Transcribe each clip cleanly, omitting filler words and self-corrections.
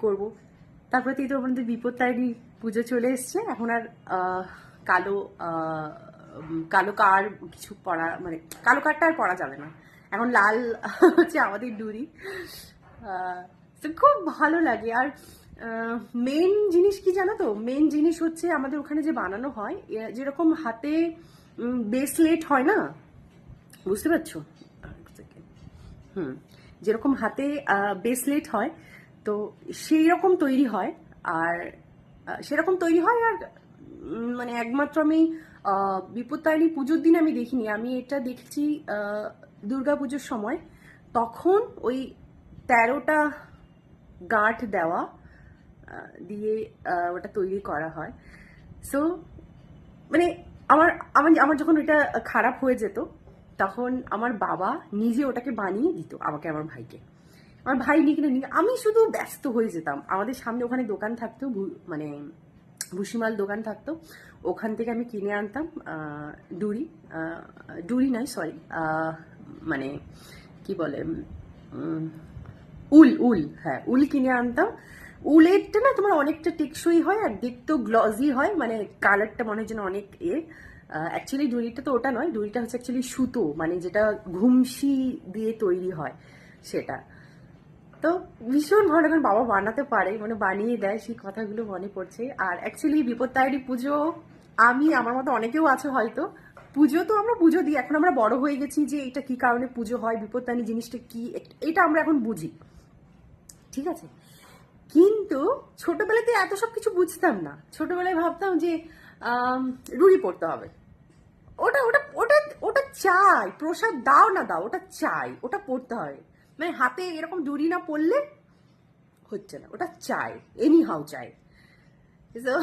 করব। তারপরে তো আমাদের বিপত্তারিণী পুজো চলে এসছে। এখন আর কালো কালো কার কিছু পরা, মানে কালো কারটা আর পরা যাবে না, এখন লাল হচ্ছে আমাদের ডুরি। তো খুব ভালো লাগে। আর মেন জিনিস কি জানো তো, মেন জিনিস হচ্ছে আমাদের ওখানে যে বানানো হয়, যেরকম হাতে ব্রেসলেট হয় না, বুঝতে পারছো? যেরকম হাতে ব্রেসলেট হয়, তো সেই রকম তৈরি হয়। আর সেরকম তৈরি হয়। আর মানে একমাত্র আমি বিপত্তারিণী পুজোর দিন আমি দেখিনি, আমি এটা দেখছি দুর্গা পুজোর সময়। তখন ওই 13টা গাঁট দেওয়া দিয়ে ওটা তৈরি করা হয়। সো মানে আমার আমার আমার যখন ওইটা খারাপ হয়ে যেত, তখন আমার বাবা নিজে ওটাকে বানিয়ে দিত আমাকে, আমার ভাইকে। আমার ভাই নিয়ে আমি শুধু ব্যস্ত হয়ে যেতাম। আমাদের সামনে ওখানে দোকান থাকতো, মানে ভুসিমাল দোকান থাকতো, ওখান থেকে আমি কিনে আনতাম ডুরি, ডুরি নয় সরি, মানে কি বলে, উল, উল, হ্যাঁ উল কিনে আনতাম। উলেরটা না তোমার অনেকটা টেকসই হয়, আর দেখতেও গ্লজি হয়, মানে কালারটা মনে হয় যেন অনেক অ্যাকচুয়ালি ডুরিটা তো ওটা নয়, ডুরিটা হচ্ছে অ্যাকচুয়ালি সুতো, মানে যেটা ঘুমসি দিয়ে তৈরি হয় সেটা। তো ভীষণ ভালো, এখন বাবা বানাতে পারে, মানে বানিয়ে দেয়, সেই কথাগুলো মনে পড়ছে। আর অ্যাকচুয়ালি বিপত্তারিণী পুজো, আমি আমার মতো অনেকেও আছে হয়তো, পুজো তো আমরা পুজো দিই, এখন আমরা বড় হয়ে গেছি যে এটা কি কারণে পুজো হয়, বিপত্তারিণী জিনিসটা কি, এটা আমরা এখন বুঝি, ঠিক আছে। কিন্তু ছোটবেলাতে এত সব কিছু বুঝতাম না। ছোটবেলায় ভাবতাম যে রুড়ি পড়তে হবে, ওটা ওটা ওটা ওটা চাই, প্রসাদ দাও না দাও, ওটা চাই, ওটা পড়তে হয়। মানে হাতে এরকম ডুরি না পড়লে হচ্ছে না, ওটা চাই, এনি হাউ চাই। তো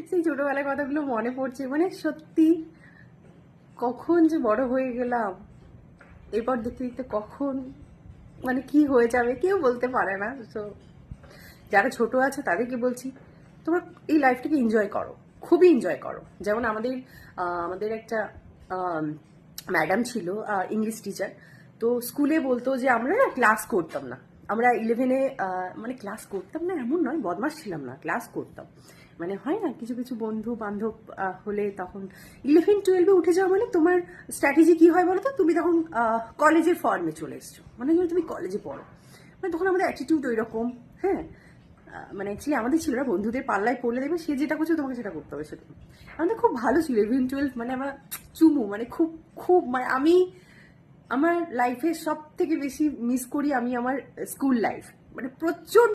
সেই ছোটবেলার কথাগুলো মনে পড়ছে, মানে সত্যি কখন যে বড় হয়ে গেলাম, এরপর দেখতে দেখতে কখন মানে কি হয়ে যাবে কেউ বলতে পারে না। তো যারা ছোট আছে তাদেরকে বলছি, তোমরা এই লাইফটাকে এনজয় করো, খুবই এনজয় করো। যেমন আমাদের একটা ম্যাডাম ছিল, ইংলিশ টিচার। তো স্কুলে বলতো যে আমরা না ক্লাস করতাম না, আমরা 11-এ মানে ক্লাস করতাম না এমন নয়, বদমাস ছিলাম না, ক্লাস করতাম। মানে হয় না কিছু কিছু বন্ধু বান্ধব হলে, তখন 11-12-এ উঠে যাওয়া মানে তোমার স্ট্র্যাটেজি কি হয় বলো তো, তুমি তখন কলেজের ফর্মে চলে এসছো, মানে তুমি কলেজে পড়ো, মানে তখন আমাদের অ্যাটিটিউড ওই রকম। হ্যাঁ, মানে অ্যাকচুয়ালি আমাদের ছিল না, বন্ধুদের পাল্লায় পড়লে দেখবে সে যেটা করছে তোমাকে সেটা করতে হবে, সেটা আমাদের খুব ভালো ছিল। 11-12 মানে আমরা চুমু, মানে খুব খুব, মানে আমি আমার লাইফে সব থেকে বেশি মিস করি আমি আমার স্কুল লাইফ, মানে প্রচন্ড